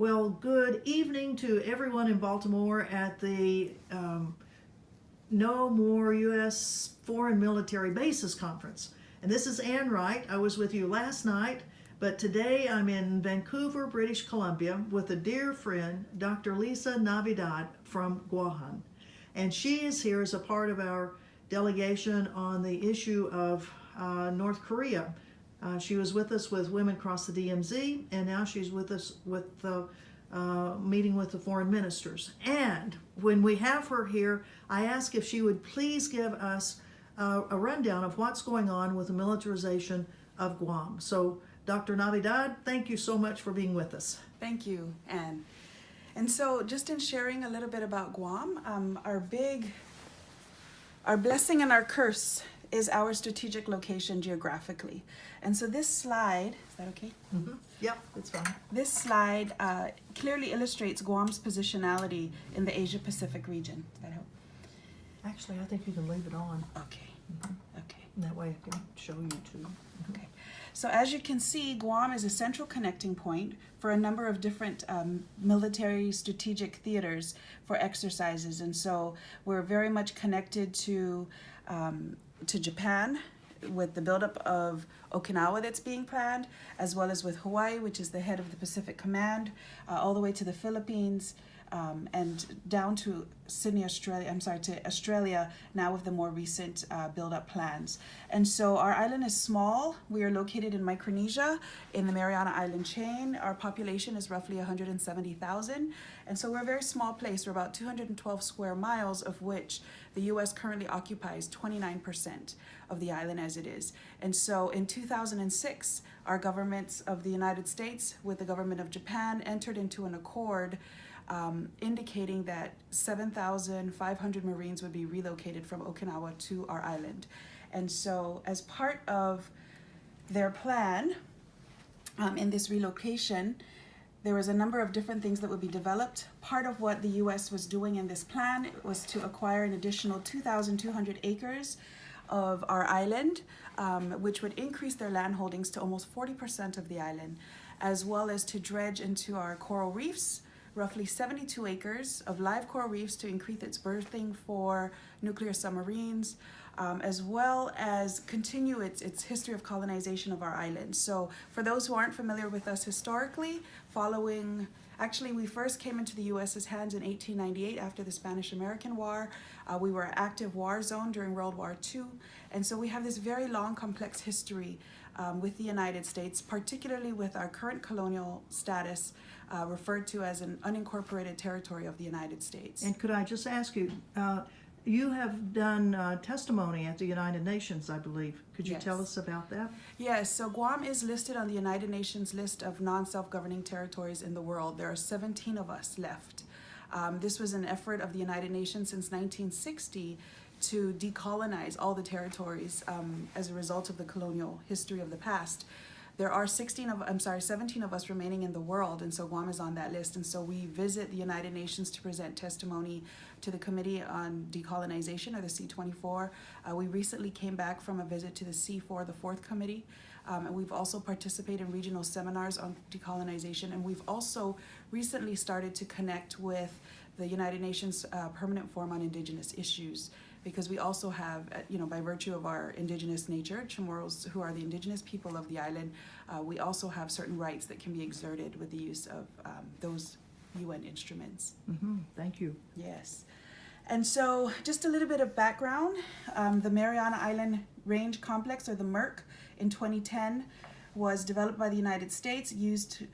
Well, good evening to everyone in Baltimore at the No More U.S. Foreign Military Bases Conference. And this is Ann Wright. I was with you last night, but today I'm in Vancouver, British Columbia with a dear friend, Dr. Lisa Navidad from Guam. And she is here as a part of our delegation on the issue of North Korea. She was with us with Women Across the DMZ, and now she's with us with the meeting with the foreign ministers. And when we have her here, I ask if she would please give us a rundown of what's going on with the militarization of Guam. So, Dr. Navidad, thank you so much for being with us. Thank you, Anne. And so, just in sharing a little bit about Guam, our blessing and our curse is our strategic location geographically. And so this slide, is that okay? Mm-hmm. Yep, it's fine. This slide clearly illustrates Guam's positionality in the Asia-Pacific region. Does that help? Actually, I think you can leave it on. Okay. Mm-hmm. Okay. And that way I can show you too. Mm-hmm. Okay. So as you can see, Guam is a central connecting point for a number of different military strategic theaters for exercises. And so we're very much connected to Japan with the buildup of Okinawa that's being planned, as well as with Hawaii, which is the head of the Pacific Command, all the way to the Philippines, and down to to Australia now with the more recent build-up plans. And so our island is small. We are located in Micronesia in the Mariana Island chain. Our population is roughly 170,000. And so we're a very small place. We're about 212 square miles, of which the U.S. currently occupies 29% of the island as it is. And so in 2006, our governments of the United States with the government of Japan entered into an accord indicating that 7,500 Marines would be relocated from Okinawa to our island. And so as part of their plan in this relocation, there was a number of different things that would be developed. Part of what the U.S. was doing in this plan was to acquire an additional 2,200 acres of our island, which would increase their land holdings to almost 40% of the island, as well as to dredge into our coral reefs, roughly 72 acres of live coral reefs to increase its berthing for nuclear submarines, as well as continue its history of colonization of our island. So for those who aren't familiar with us historically, actually we first came into the U.S.'s hands in 1898 after the Spanish-American War. We were an active war zone during World War II. And so we have this very long, complex history with the United States, particularly with our current colonial status, referred to as an unincorporated territory of the United States. And could I just ask you, you have done testimony at the United Nations, I believe. Could you tell us about that? Yes, so Guam is listed on the United Nations list of non-self-governing territories in the world. There are 17 of us left. This was an effort of the United Nations since 1960 to decolonize all the territories as a result of the colonial history of the past. There are 17 of us remaining in the world, and so Guam is on that list. And so we visit the United Nations to present testimony to the Committee on Decolonization, or the C24. We recently came back from a visit to the C4, the fourth committee, and we've also participated in regional seminars on decolonization. And we've also recently started to connect with the United Nations Permanent Forum on Indigenous Issues, because we also have, by virtue of our indigenous nature, Chamorros, who are the indigenous people of the island, we also have certain rights that can be exerted with the use of those UN instruments. Mm-hmm. Thank you. Yes. And so just a little bit of background. The Mariana Island Range Complex, or the MERC, in 2010 was developed by the United States, used,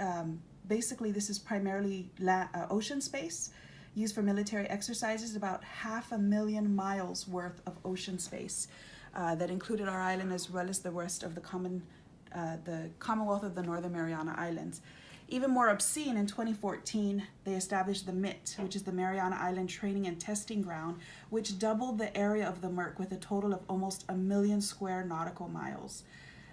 basically this is primarily ocean space, used for military exercises, about 500,000 miles worth of ocean space that included our island as well as the rest of the Commonwealth of the Northern Mariana Islands. Even more obscene, in 2014, they established the MIT, which is the Mariana Island Training and Testing Ground, which doubled the area of the MERC with a total of almost 1 million square nautical miles.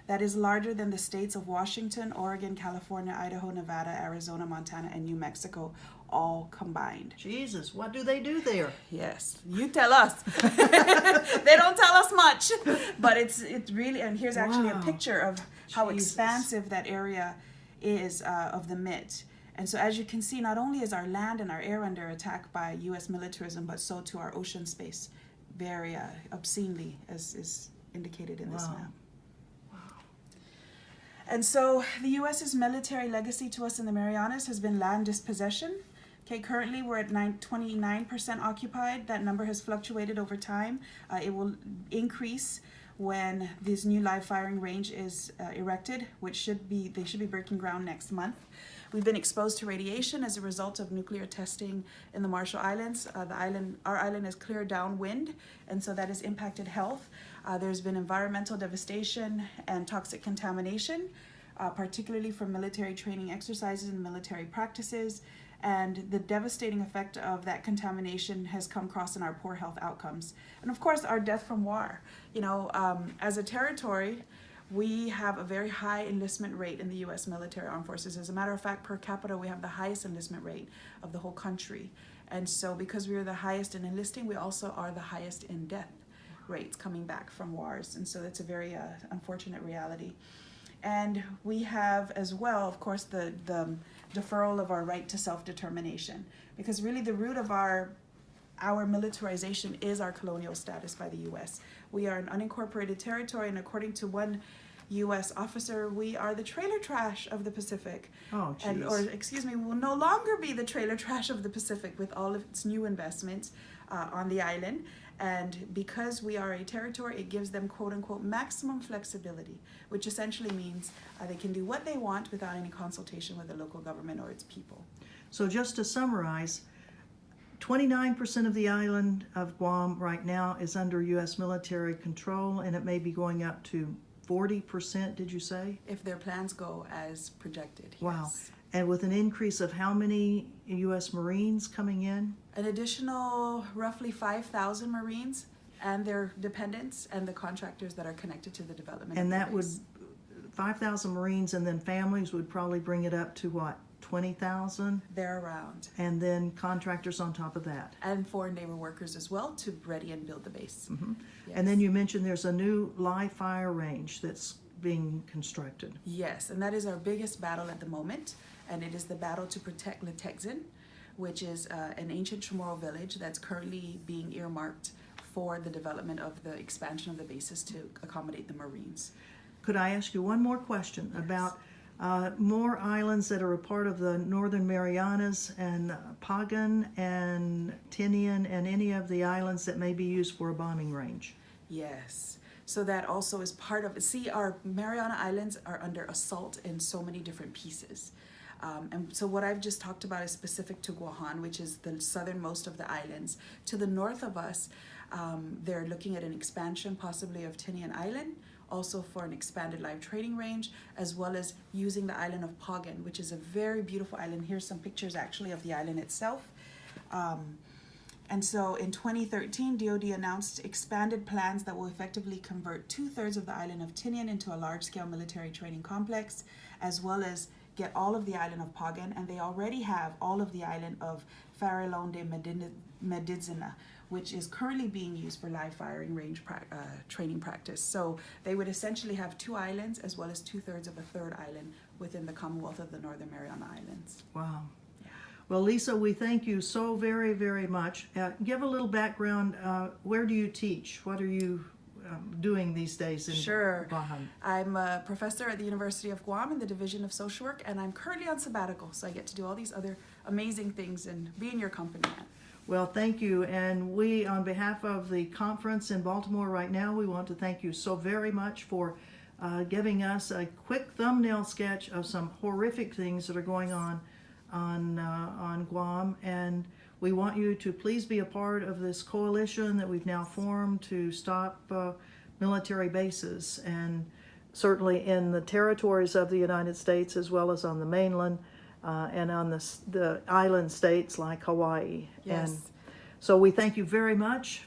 That is larger than the states of Washington, Oregon, California, Idaho, Nevada, Arizona, Montana, and New Mexico, all combined. Jesus, what do they do there? Yes, you tell us. They don't tell us much, but it's really, and here's actually a picture of how expansive that area is of the MIT. And so as you can see, not only is our land and our air under attack by U.S. militarism, but so too our ocean space, very obscenely, as is indicated in this map. And so the U.S.'s military legacy to us in the Marianas has been land dispossession. Okay, currently we're at 29% occupied. That number has fluctuated over time. It will increase when this new live firing range is erected, which they should be breaking ground next month. We've been exposed to radiation as a result of nuclear testing in the Marshall Islands. Our island is clear downwind, and so that has impacted health. There's been environmental devastation and toxic contamination, particularly from military training exercises and military practices. And the devastating effect of that contamination has come across in our poor health outcomes. And of course, our death from war. You know, as a territory, we have a very high enlistment rate in the U.S. military armed forces. As a matter of fact, per capita, we have the highest enlistment rate of the whole country. And so because we are the highest in enlisting, we also are the highest in death rates coming back from wars. And so that's a very unfortunate reality. And we have as well, of course, the deferral of our right to self-determination, because really the root of our militarization is our colonial status by the U.S. We are an unincorporated territory, and according to one U.S. officer, we are the trailer trash of the Pacific. Oh, geez. We will no longer be the trailer trash of the Pacific with all of its new investments on the island. And because we are a territory, it gives them, quote unquote, maximum flexibility, which essentially means they can do what they want without any consultation with the local government or its people. So just to summarize, 29% of the island of Guam right now is under U.S. military control, and it may be going up to 40%, did you say? If their plans go as projected, wow. Yes. And with an increase of how many U.S. Marines coming in? An additional roughly 5,000 Marines and their dependents and the contractors that are connected to the development. And of the that would, base. 5,000 Marines and then families would probably bring it up to what, 20,000? They're around. And then contractors on top of that. And foreign labor workers as well to ready and build the base. Mm-hmm. Yes. And then you mentioned there's a new live fire range that's being constructed. Yes, and that is our biggest battle at the moment. And it is the battle to protect Letexin, which is an ancient Chamorro village that's currently being earmarked for the development of the expansion of the bases to accommodate the Marines. Could I ask you one more question about more islands that are a part of the Northern Marianas and Pagan and Tinian and any of the islands that may be used for a bombing range? Yes. So that also is part of it. See, our Mariana Islands are under assault in so many different pieces. And so what I've just talked about is specific to Guahan, which is the southernmost of the islands. To the north of us, they're looking at an expansion possibly of Tinian Island, also for an expanded live training range, as well as using the island of Pagan, which is a very beautiful island. Here's some pictures actually of the island itself. And so in 2013, DoD announced expanded plans that will effectively convert 2/3 of the island of Tinian into a large-scale military training complex, as well as get all of the island of Pagan, and they already have all of the island of Farallon de Medidzina, which is currently being used for live firing range training practice. So they would essentially have 2 islands as well as 2/3 of a 3rd island within the Commonwealth of the Northern Mariana Islands. Wow. Well, Lisa, we thank you so very, very much. Give a little background. Where do you teach? What are you doing these days in Guam? I'm a professor at the University of Guam in the Division of Social Work, and I'm currently on sabbatical, so I get to do all these other amazing things and be in your company. Well, thank you. And we, on behalf of the conference in Baltimore right now, we want to thank you so very much for giving us a quick thumbnail sketch of some horrific things that are going on Guam. And we want you to please be a part of this coalition that we've now formed to stop military bases, and certainly in the territories of the United States as well as on the mainland and on the island states like Hawaii. Yes. And so we thank you very much,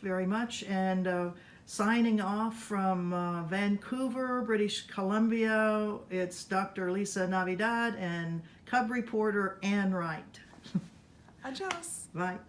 and signing off from Vancouver, British Columbia, it's Dr. Lisa Navidad and Cub reporter Ann Wright. Adios. Bye.